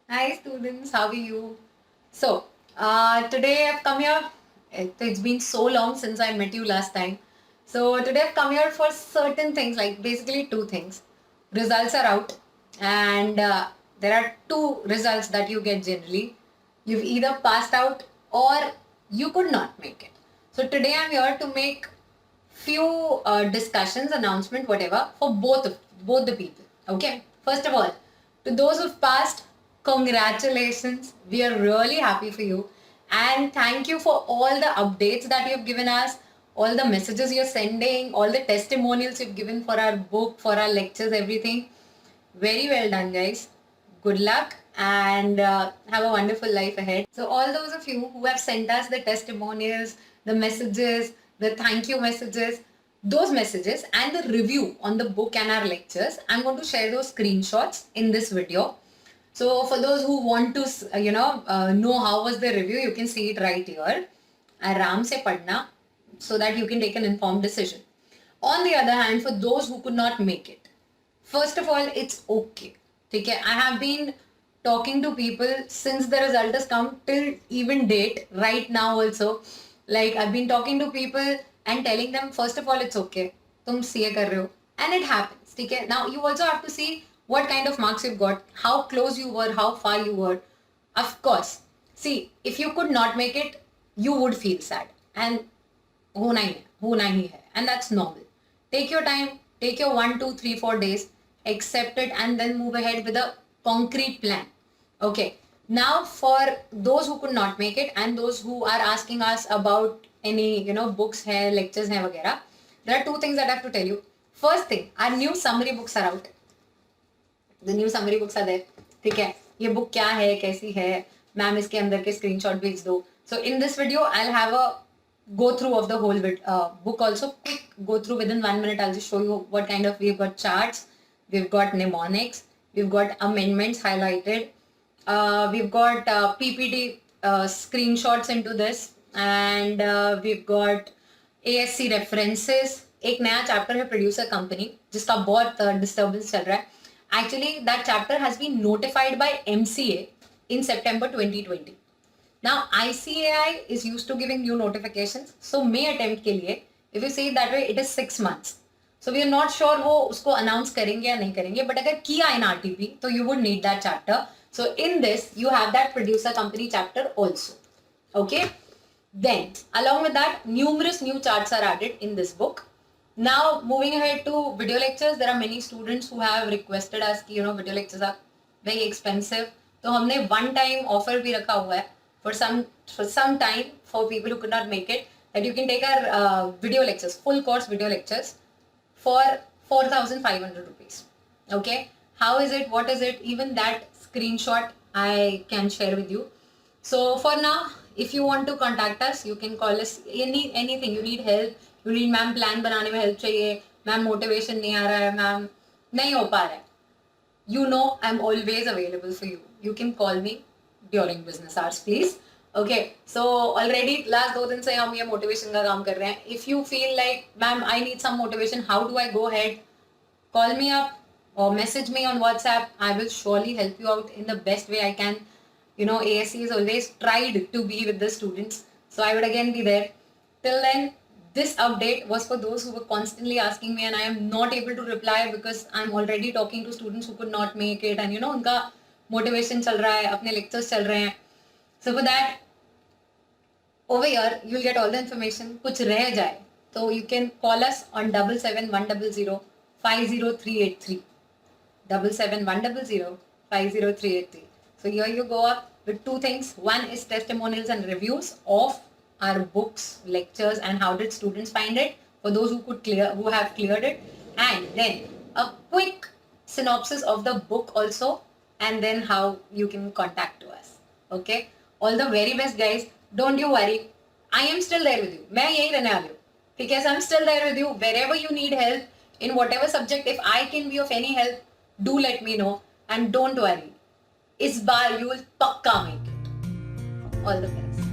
Hi students, how are you? Today I've come here. It's been so long since I met you last time. So today I've come here for certain things, like basically two things. Results are out, and there are two results that you get generally. You've either passed out or you could not make it. So today I'm here to make few discussions, announcement, whatever, for both the people. Okay. First of all, to those who've passed, congratulations. We are really happy for you, and thank you for all the updates that you've given us, all the messages you're sending, all the testimonials you've given for our book, for our lectures, everything. Very well done, guys. Good luck and have a wonderful life ahead. So, all those of you who have sent us the testimonials, the messages, the thank you messages, those messages and the review on the book and our lectures, I'm going to share those screenshots in this video. So, for those who want to, know how was the review, you can see it right here. Aram se padna, so that you can take an informed decision. On the other hand, for those who could not make it, first of all, it's okay. Okay, I have been talking to people since the result has come till even date, right now also. Like I've been talking to people and telling them, first of all, it's okay. तुम CA कर रहे हो, and it happens. ठीक है. Now you also have to see what kind of marks you've got, how close you were, how far you were. Of course, see, if you could not make it, you would feel sad, and होना ही है, and that's normal. Take your time, take your 1, 2, 3, 4 days, accept it, and then move ahead with a concrete plan. Okay. Now, for those who could not make it and those who are asking us about any books hai, lectures hai, वगैरह, there are two things that I have to tell you. First thing, our new summary books are out. The new summary books are there. ठीक है, ये book क्या है, कैसी है, ma'am इसके अंदर के screenshot भेज दो. So in this video, I'll have a go through of the whole book also. Quick go through within 1 minute. I'll just show you what kind of, we've got charts, we've got mnemonics, we've got amendments highlighted, we've got PPT screenshots into this, and we've got ASC references. एक नया chapter है producer company जिसका बहुत disturbance चल रहा है. Actually, that chapter has been notified by MCA in September 2020. Now, ICAI is used to giving new notifications. So, May attempt के लिए, if you see it that way, it is 6 months. So, we are not sure वो उसको announce करेंगे या नहीं करेंगे. But अगर किया in RTP, तो you would need that chapter. So, in this, you have that producer company chapter also. Okay. Then, along with that, numerous new charts are added in this book. Now, moving ahead to video lectures, there are many students who have requested us कि video lectures are very expensive. तो हमने one time offer भी रखा हुआ है for some time for people who could not make it, that you can take our video lectures, full course video lectures for 4,500 rupees. Okay, how is it, what is it, even that screenshot I can share with you. So for now, if you want to contact us, you can call us anything. You need help, you need ma'am plan बनाने में help चाहिए, ma'am motivation नहीं आ रहा है, ma'am नहीं हो पा रहा है, you know I'm always available for you. You can call me during business hours, please. Okay, so already last 2 दिन से हम ये motivation का काम कर रहे हैं. If you feel like, ma'am, I need some motivation, how do I go ahead? Call me up or message me on WhatsApp. I will surely help you out in the best way I can. ASC is always tried to be with the students, so I would again be there. Till then, this update was for those who were constantly asking me, and I am not able to reply because I'm already talking to students who could not make it, and उनका motivation चल रहा है, अपने lectures चल रहे हैं. So for that, over here you'll get all the information. कुछ रह जाए तो you can call us on 77 100 50383. 77 100 50383. So here you go up with two things. One is testimonials and reviews of our books, lectures, and how did students find it for those who have cleared it, and then a quick synopsis of the book also, and then how you can contact to us. Okay, all the very best, guys. Don't you worry, I am still there with you. मैं यही रहने वाली हूँ, because I'm still there with you wherever you need help in whatever subject. If I can be of any help, do let me know, and don't worry, इस बार you will पक्का make it. All the best.